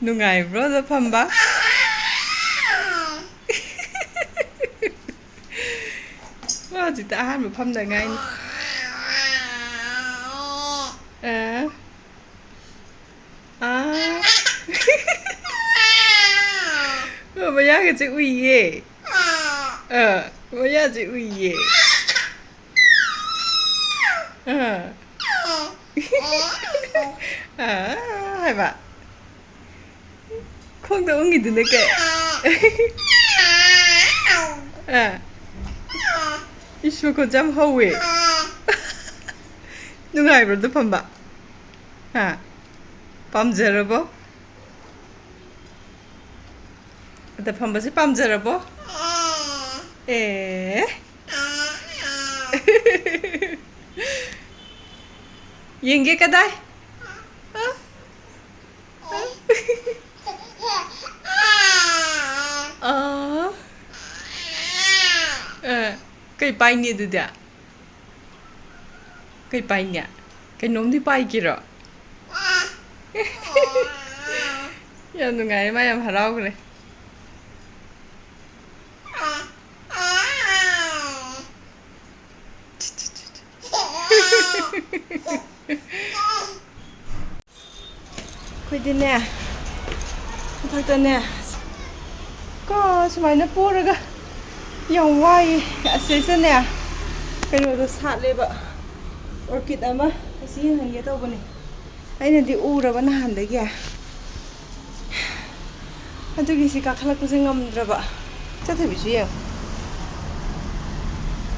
Nungaybro pamba? Wow, chị ta hát một phong đời ngay. À. À. Bây giờ cái chị ủy gì? Bây giờ chị ủy gì? Hai bạn. Không đâu nghĩ đến cái. 이슈 거참 허위. 누가 이러도 판바. 밤새러버? 근데 밤새 밤새러버? 에? 얘기 까다이? Cái bay nè được đã. Cái bay nè. Cái nón thì bay kia rồi. Ya nó ngày mai em harau k래. Quay đi nè. Thật tên nè. Có sao mày nó bố rồi cơ. Dòng quay assistant nè. Cái đồ sát lên bợ. Orchid ama. Asi hàng ghé tao bên này. Anh này đi u rồi vẫn hẳn đấy kìa. Anh tôi nghĩ các khắc cũng sẽ ngâm rồi bợ. Chắc thầy bị suy không?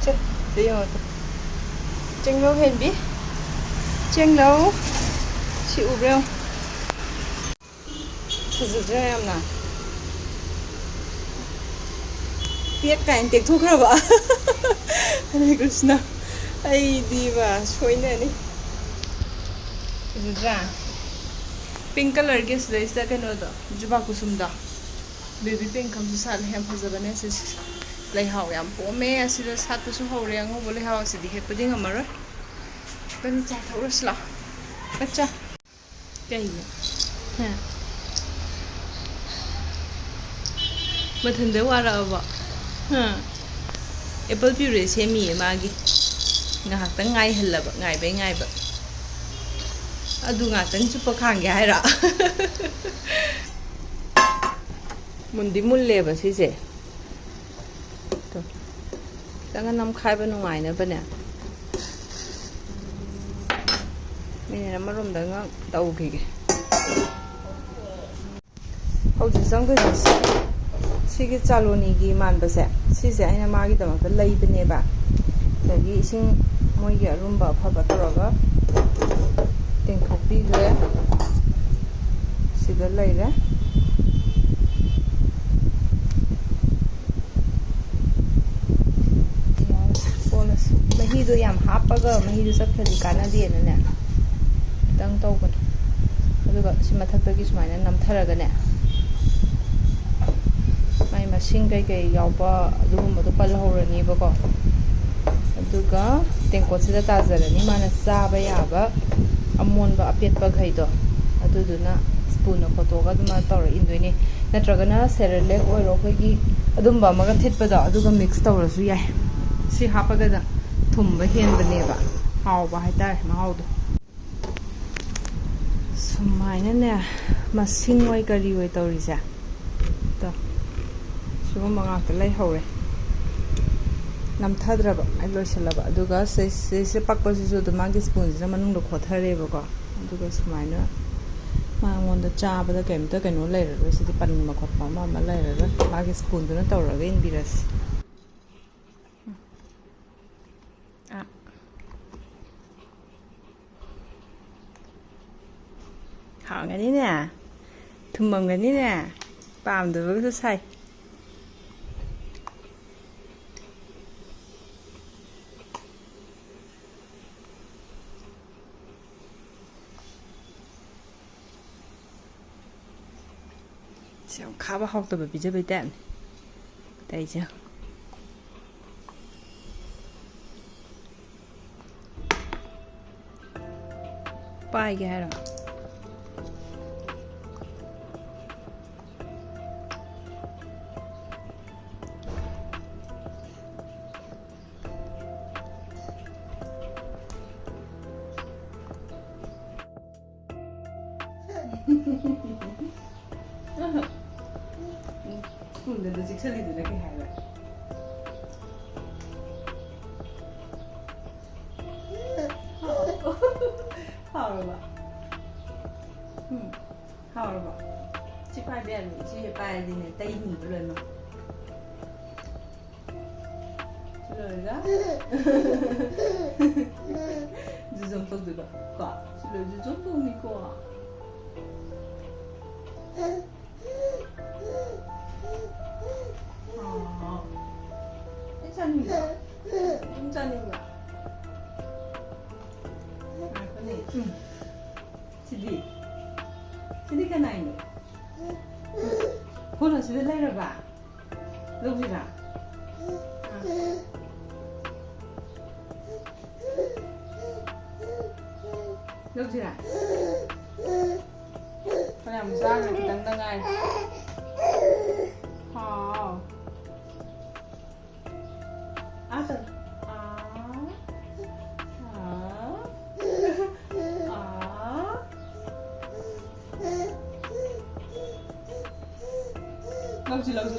Chắc suy không? Chênh lâu hên bí. Chênh lâu. Chị u không? Thật sự cho em nào. Biết cảnh tiếng thuốc rồi bợ. Hare Krishna. Ay diva, shoy na ni. Isra. Pink color ke sida isa kano do. Juba kusum da. Baby pink kam sa hem phajabane se lai haw yam po me asida sat su haw re ang bo lai haw asidi he puding amara. Ban cha thorasla. Bacha. Kai ya. Ha. Mathan de wara ba. Ha. Apple puree semi magi. Ngahaktan ngai hallaba ngai ba adu ngahaktan chupa khang ge haira mundi mulle ba sise to tanga nam khai ba nungai na bane mine na marom da nga tau gi hau ji sang ga sigi chaloni gi man ba se sise aina ma gi da ma lei bane ba dagi ising moigi arumba phaba toroga tengthokpi gre sida leire bonus mahi do yam hapaga mahi do sakthadi kana de na ne tang tawban aduga sima thakagi sumaina namtharaga ne mai masing kai yawba adugumba do palhorani bako aduga tengkot sida tazarani mana chaba yaba amonba apetpa ghaido aduduna spoon khotoga duma tor indoini natragana cerelac oiro khogi adumba maga thitpada aduga mix tawrasu yai si hapaga da thumba henbaneba hawba haitar mahawdo sumaina ne masing oi kari oi tawrisa to sugumba ngakta lai hore namthadraba ai loisalaba aduga se pakpasisu du magi spoon jina manung do khothareba ko aduga sumaina mangonda chabada kemta keno leira sidi pan ma khotpa ma leira magi spoon du na tawraga in biras hangani ne thumamgani ne pamdaba su sai khá học tập bị chơi tạm đây chưa bay cái rồi 근데도 직설리도 이렇게 해봐. 하울봐. 하울봐. 치파이 배는 치파이 되네. 따이니 불러노. 실로가? 주좀 떠들어. 과. 실로 주좀 떠니까. 괜찮은가? 괜찮은가? 아, 그네. Sidi. Sidi cái này nữa. Cô là Sidi lấy rồi bà. Lúc gì bà? Lúc gì bà? Con làm sao rồi tăng tăng này? Hò. Á từ.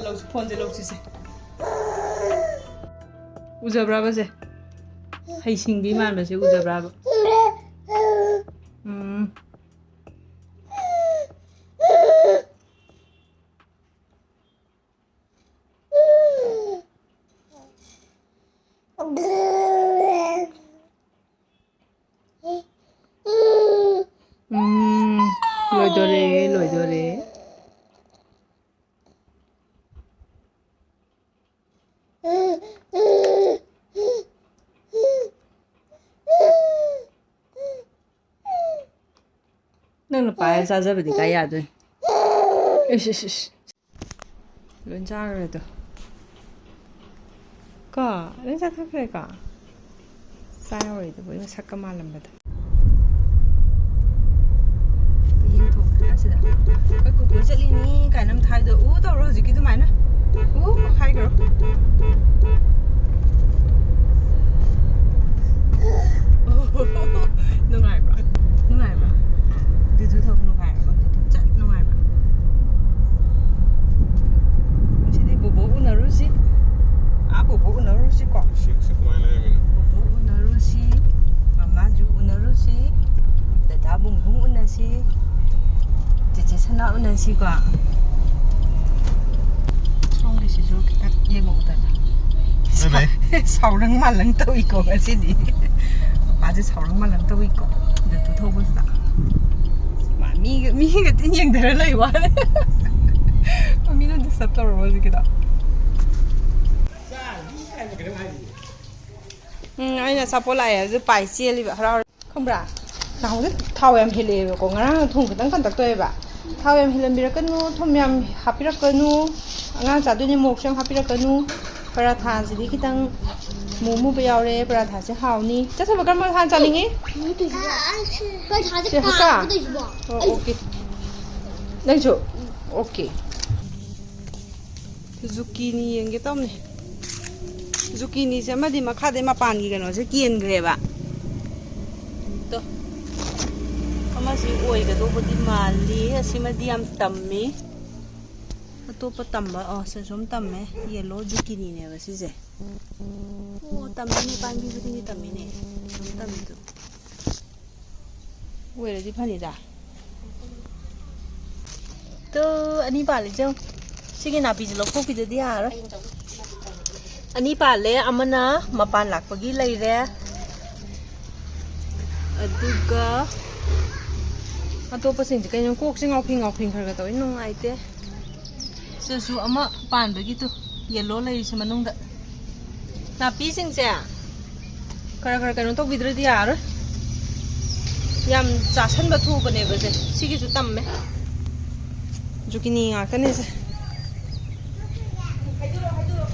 Lâu 폰제 lâu 우자브라바 제 하이싱비 만바 제 우자브라바 로이도레 nâng bài ra ra bị cái gì rồi, lớn ra rồi đó, có lớn ra thế này cả, sai rồi đó, bây giờ sắc cái màn làm vậy, cái hình thù thế nào vậy đó, cái cục bưởi chali ní cái năm thay rồi, đâu rồi gì kia tụi mày nữa, hay rồi. Nungai ba? Dito daw nungai ba? Dito chat nungai ba? Sini bobo unarusi. Bobo unarusi ko. Sik kumain na yun. Bobo unarusi. Mama ju unarusi. Dada bungbung unasi. Cici sana unasi ko. Xong đi sử dụng cái gì ngủ tận. Sau lưng mà lưng tôi có cái gì đi. 맞아 저랑만 안 떠고 있고 근데 또 더고 있다 미가 띵행 들을라 이거 하네 미는 됐어 떨어지기다 anh là sao bố lại cứ bài chia đi vậy không bà nào rất thao em hết liền có ngã thùng cái tăng tôi bà thao em hết liền bây giờ cái nu thôm em hấp bây giờ cái nu ngã giả tôi như một xem hấp bây giờ cái nu paratha gì đi cái tăng mù bây giờ đây paratha sẽ hào ni chắc sao mà con paratha cho mình ấy sẽ hấp cả ok đây chỗ ok zucchini yang cái tôm này zucchini sẽ mất đi mà khai đấy mà pan gì cái nó sẽ kiên cái bạn to ama si oi cái đồ body mà li si mà đi am tầm mi atopa tamba sa som tamme yellow zucchini ne ba si je tamme ni pan bi budi ni tamme ne som tamme to we le di phani da to ani ba le jong sige na bi lo phok bi de dia ra ani pa le amana mapan lakpagi leire aduga atopa sing kai nyong kok sing ngau phing khar ga toy nung ai te su ama pan begitu yellow lay sa manung da na pising se kara kanu tok bidre di ar yam cha san ba thu bane ba se sigi su tam me zucchini nga kane se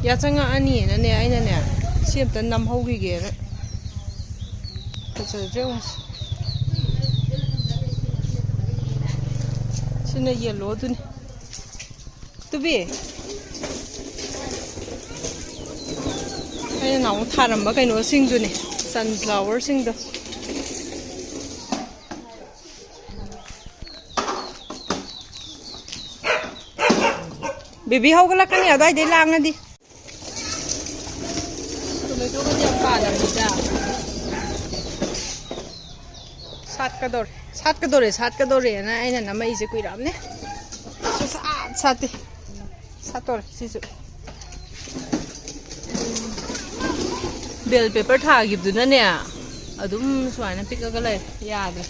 ya changa ani na ne aina ne siam tan nam ho gi ge na ta cha jong sina yellow tu ne tu bi ai nào tharam ba kai no sing du ne sunflower sing do baby ꯍꯧꯒꯠꯂꯛꯀꯅꯤ ꯑꯗꯨꯋꯥꯏꯗꯩ ꯂꯥꯡꯉꯗꯤ ꯇꯣꯃꯦꯇꯣꯒꯗꯤ ꯌꯥꯝ ꯄꯥꯜꯂꯕꯅꯤꯗ ꯁꯥꯠꯀꯗꯧꯔꯦꯅ ꯑꯩꯅ ꯅꯝꯃꯛꯏꯁꯦ ꯀꯨꯏꯔꯛꯑꯝꯅꯦ ꯁꯥꯠꯇꯦ ꯁꯥꯠꯇꯣꯔꯦ ꯁꯤꯁꯨ ꯕꯦꯜ paper ꯊꯥꯈꯤꯕꯗꯨꯅꯅꯦ ꯑꯗꯨꯝ ꯁꯨꯃꯥꯏꯅ ꯄꯤꯛꯑꯒ ꯂꯩ ꯌꯥꯗ꯭ꯔꯦ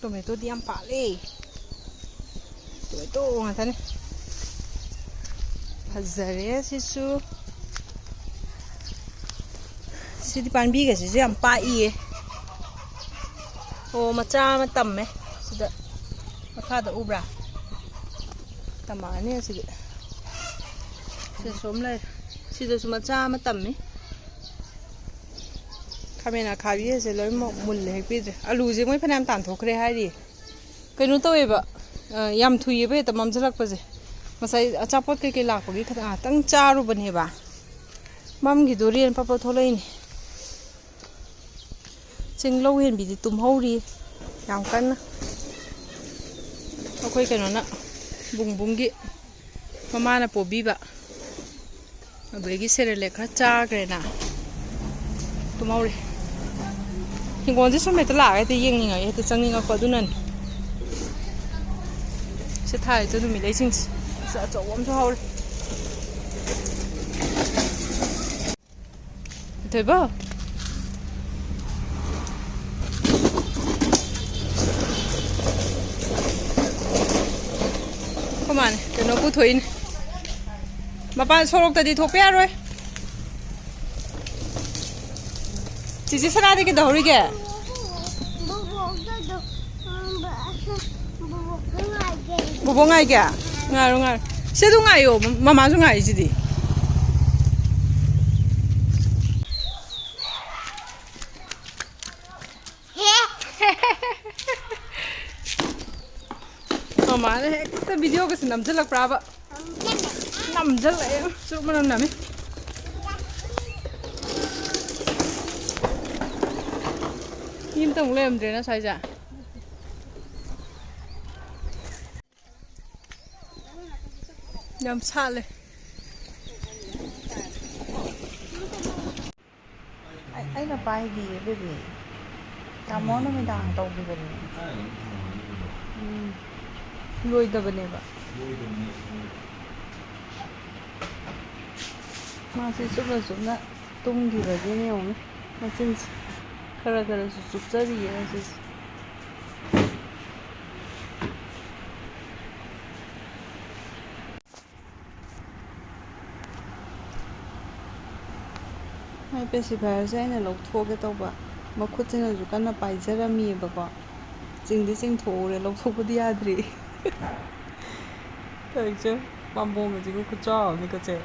टोमेटोदी याम पाले tomato ngata ne fazare sisu sidi panbi ga sisu yam paiye o macha ma tamme sida makha da ubra tamane sidi se somlai sida su macha ma tamme खामेना खाबी से लोई मुल्ले हेक पीद्रे आलू जे मोय फनाम तान थोखरे हारी कइनो तवेबा याम थुइबे त ममजलकपजे मसाई अचापोत के लाकपगी खता तंग चारु बनेबा ममगी दोरियन पपा थोलैनी चिंगलो हेन बिदि तुमहौरी याम कन्ना अखोय कइनोना बुंगी ममाना पोबीबा अबेगी सेरेले खरा चाग्रेना तुमहौरी हिंगोंजे सुम हेक्ता लागे येंगनिंगा हेक्ता चंगनिंगा अदुनन से थाय जो नुमि लेसिंग से अचौब अमसु हौरे थोइबो कमाने कनो पुथोइन मपान सोरोक्तदि थोपे यारोय Cici sana dikit dah huri ke? Bubong ay ke? Ngar. Siya tu ngayo, mama tu ngayo jadi. Mama ni kita video ke senam jelak berapa? Nam jelak ya, cuma nam ni. Im tong lem dre na sai ja yam sale ai na pai di baby tamo na me dang tau bi bani loi da bane ba ma se subna tung gi ba je ne yong na chin खरा सुचरी है माइ pacifier से अना लौथोगे तौबा मखुदसिना कन्ना पाइजरमीबको चिंगदि चिंगथोरे लौथोबदि याद्रि तैसे पाम्बोंगजिगु खुचावनि कचे